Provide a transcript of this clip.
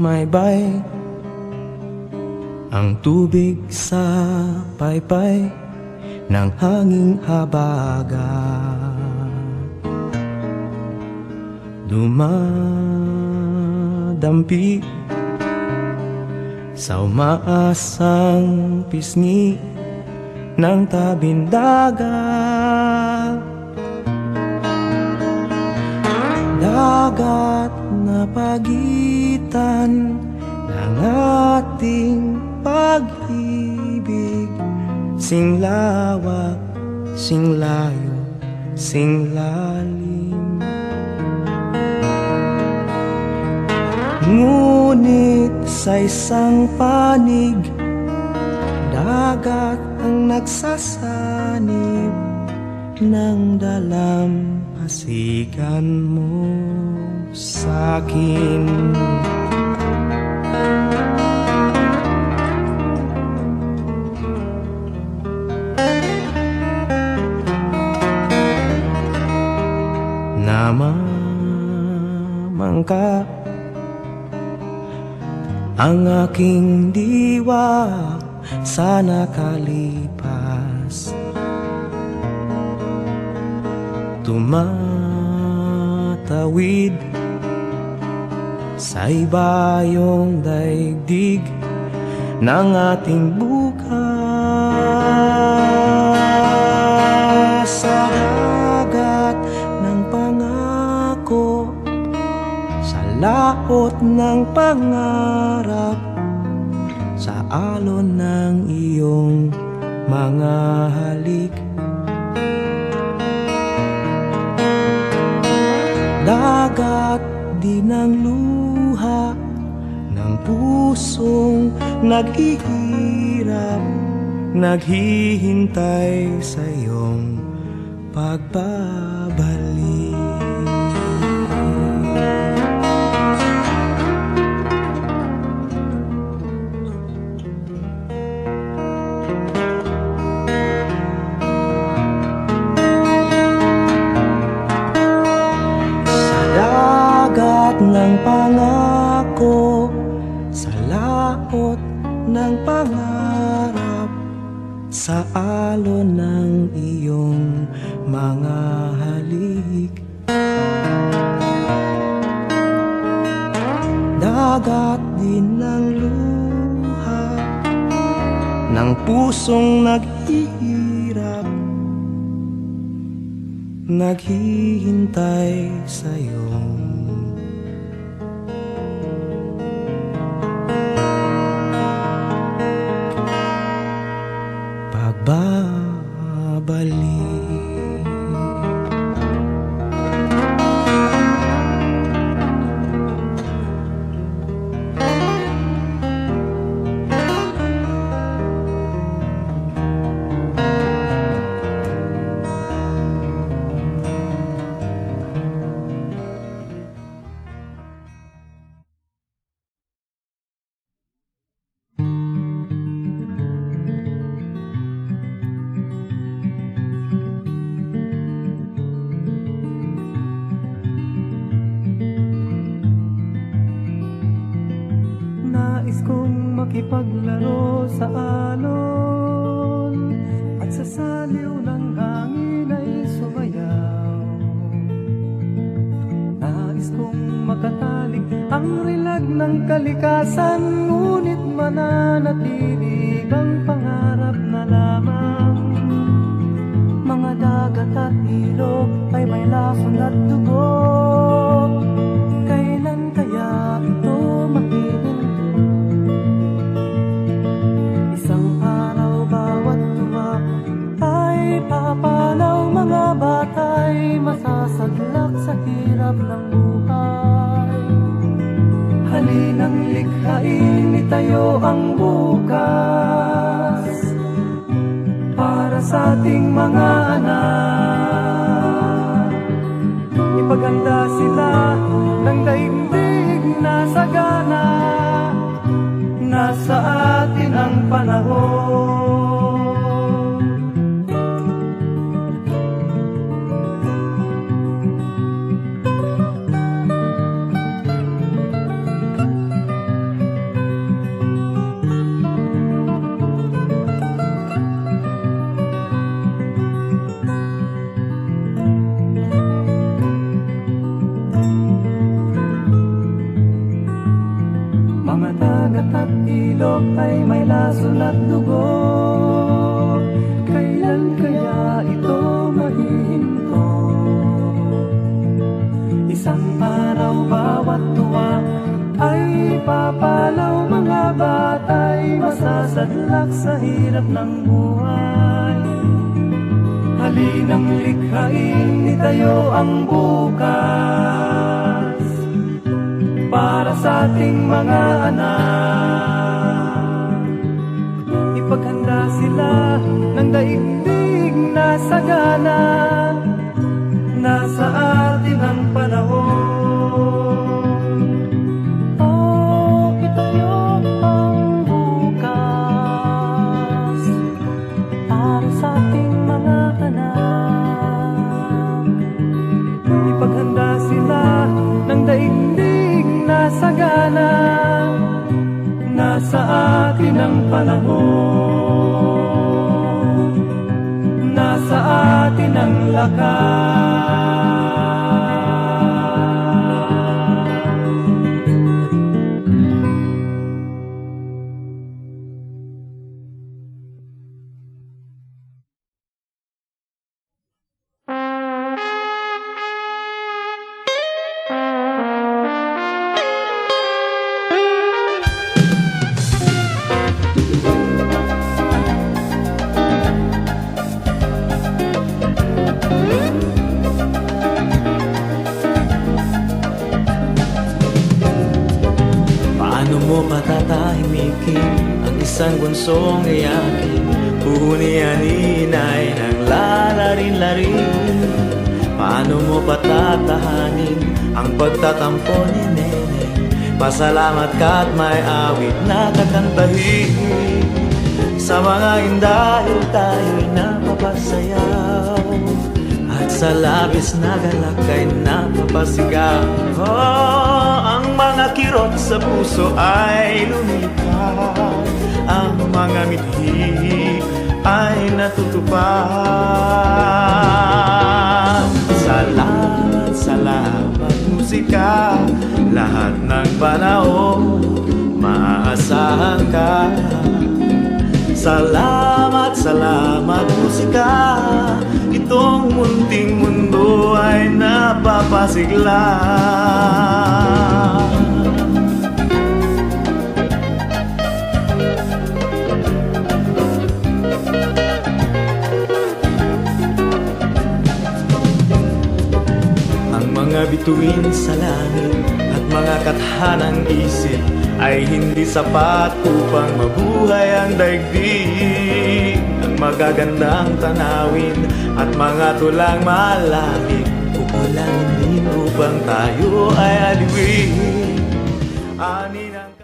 sumaybay, ang tubig sa paypay ng hanging habagat. Dumadampi sa umaasang pisngi ng tabing dagat. Dagat na pagitan ng ating pag-ibig, sing lawak, sing layo, sing lalim. Ngunit sa isang panig, dagat ang nagsasanib ng dalampasigan mo sa'kin. Namamangka ang aking diwa sa nakalipas, tumatawid sa ibayong daigdig ng ating bukas. Sa hagat ng pangako, sa laot ng pangarap, sa alon ng iyong mga halik. Dagat din ang luha ng pusong naghihirap, naghihintay sa iyong pagbabalik. Ng pangako, sa laot ng pangarap, sa alon ng iyong mga halik. Dagat din ng luha ng pusong naghihirap, naghihintay sa iyong pagbabalik. Nais kong makipaglaro sa alon at sa saliw ng hangin ay sumayaw. Nais kong makatalik ang rilag ng kalikasan, ngunit mananatilig ang pangarap na lamang. Mga dagat at ilog ay may lason at dugo. Kailan kaya ito makihinto? Papanaw mga batay masasaglak sa hirap ng buhay. Halinang likhain, itayo ang bukas para sa ating mga anak. Ipaganda sila ng daigdig na sagana, nasa atin ang panahon. Mga dagat at ilog ay may lason at dugo. Kailan kaya ito mahihinto? Isang araw bawat tuwa ay papalaw, mga bata'y masasadlak sa hirap ng buhay. Halinang likhain, itayo ang bukas para sa ating mga anak. Ipaghanda sila ng daigdig na sagana. Nasa atin ang panahon. Oh, itayo ang bukas para sa ating mga anak. Ipaghanda sila ng daigdig na sagana. Nasa atin ang panahon. Nasa atin ang lakas. Paano mo patatahimikin ang isang bunsong iyakin? Hunianin ay nang lalarin-larin. Paano mo patatahanin ang pagtatampo ni Neneng? Pasalamat ka at may awit na kakantahin. Sa mga dahil tayo'y napapasayaw, at sa labis na galak ay napapasigaw. Oh, ang mga kirot sa puso ay lumilipad, ang mga mithi ay natutupad. Salamat, salamat musika, lahat ng panahon maaasahan ka. Salamat, salamat musika, itong munting mundo ay napapasigla. Ang mga bituin sa langit at mga kathanang isip ay hindi sapat upang mabuhay ang daigdig. Ang magagandang tanawin at mga tulang malalim, kukulangin din upang tayo ay aliwin. Ani